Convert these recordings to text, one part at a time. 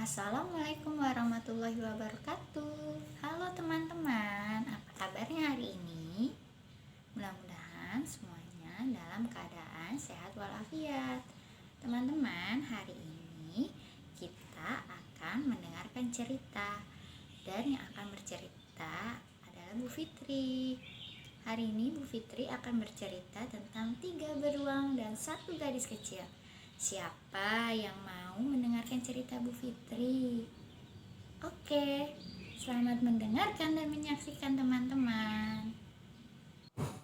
Assalamualaikum warahmatullahi wabarakatuh. Halo teman-teman, apa kabarnya hari ini? Mudah-mudahan semuanya dalam keadaan sehat walafiat. Teman-teman, hari ini kita akan mendengarkan cerita. Dan yang akan bercerita adalah Bu Fitri. Hari ini Bu Fitri akan bercerita tentang 3 beruang dan 1 gadis kecil. Siapa yang mau mendengarkan cerita Bu Fitri? Oke, selamat mendengarkan dan menyaksikan teman-teman.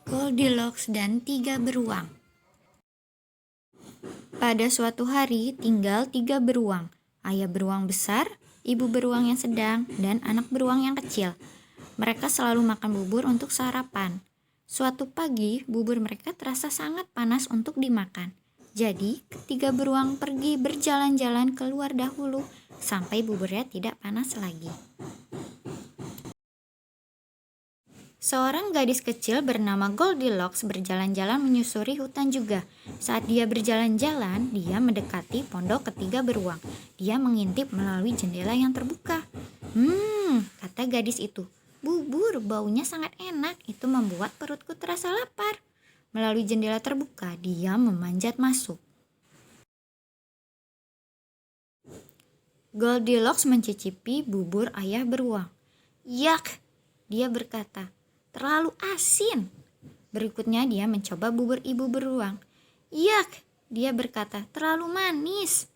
Goldilocks dan 3 beruang. Pada suatu hari tinggal 3 beruang. Ayah beruang besar, ibu beruang yang sedang, dan anak beruang yang kecil. Mereka selalu makan bubur untuk sarapan. Suatu pagi, bubur mereka terasa sangat panas untuk dimakan. Jadi, ketiga beruang pergi berjalan-jalan keluar dahulu sampai buburnya tidak panas lagi. Seorang gadis kecil bernama Goldilocks berjalan-jalan menyusuri hutan juga. Saat dia berjalan-jalan, dia mendekati pondok ketiga beruang. Dia mengintip melalui jendela yang terbuka. Kata gadis itu, "Bubur, baunya sangat enak, itu membuat perutku terasa lapar." Melalui jendela terbuka, dia memanjat masuk. Goldilocks mencicipi bubur ayah beruang. "Yak," dia berkata, "terlalu asin." Berikutnya dia mencoba bubur ibu beruang. "Yak," dia berkata, "terlalu manis."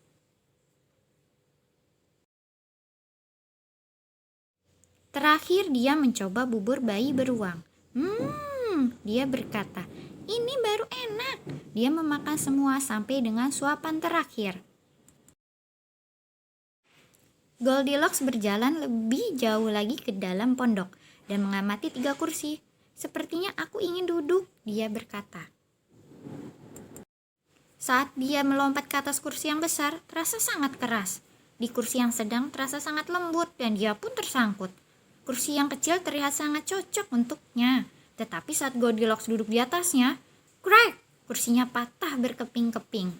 Terakhir dia mencoba bubur bayi beruang. Dia berkata, "Ini baru enak." Dia memakan semua sampai dengan suapan terakhir. Goldilocks berjalan lebih jauh lagi ke dalam pondok dan mengamati 3 kursi. "Sepertinya aku ingin duduk," dia berkata. Saat dia melompat ke atas kursi yang besar, terasa sangat keras. Di kursi yang sedang terasa sangat lembut dan dia pun tersangkut. Kursi yang kecil terlihat sangat cocok untuknya. Tetapi saat Goldilocks duduk di atasnya, crack, kursinya patah berkeping-keping.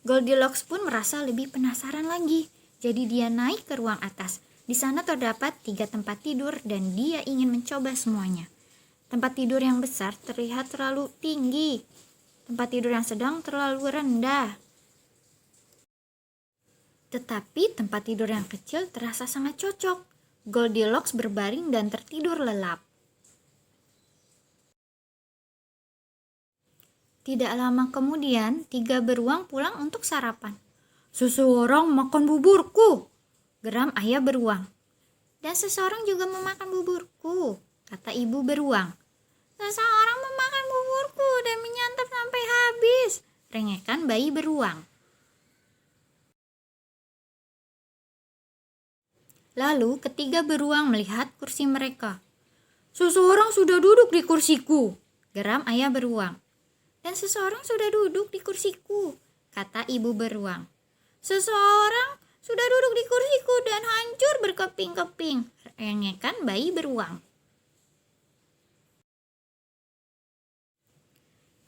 Goldilocks pun merasa lebih penasaran lagi. Jadi dia naik ke ruang atas. Di sana terdapat 3 tempat tidur dan dia ingin mencoba semuanya. Tempat tidur yang besar terlihat terlalu tinggi. Tempat tidur yang sedang terlalu rendah. Tetapi tempat tidur yang kecil terasa sangat cocok. Goldilocks berbaring dan tertidur lelap. Tidak lama kemudian, 3 beruang pulang untuk sarapan. "Seseorang makan buburku," geram ayah beruang. "Dan seseorang juga memakan buburku," kata ibu beruang. "Seseorang memakan buburku dan menyantap sampai habis," rengekan bayi beruang. Lalu ketiga beruang melihat kursi mereka. "Seseorang sudah duduk di kursiku," geram ayah beruang. "Dan seseorang sudah duduk di kursiku," kata ibu beruang. "Seseorang sudah duduk di kursiku dan hancur berkeping-keping," rengekan bayi beruang.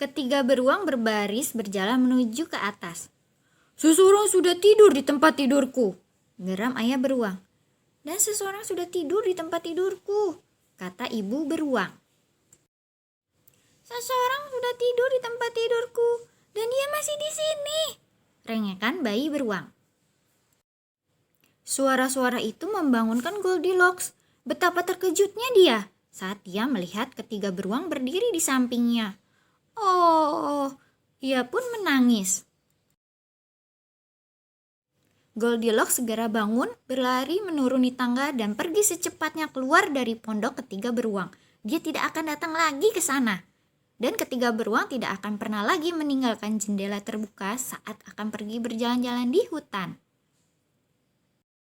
Ketiga beruang berbaris berjalan menuju ke atas. "Seseorang sudah tidur di tempat tidurku," geram ayah beruang. "Dan seseorang sudah tidur di tempat tidurku," kata ibu beruang. "Seseorang sudah tidur di tempat tidurku dan dia masih di sini," rengekan bayi beruang. Suara-suara itu membangunkan Goldilocks. Betapa terkejutnya dia saat dia melihat ketiga beruang berdiri di sampingnya. Ia pun menangis. Goldilocks segera bangun, berlari menuruni tangga dan pergi secepatnya keluar dari pondok ketiga beruang. Dia tidak akan datang lagi ke sana. Dan ketiga beruang tidak akan pernah lagi meninggalkan jendela terbuka saat akan pergi berjalan-jalan di hutan.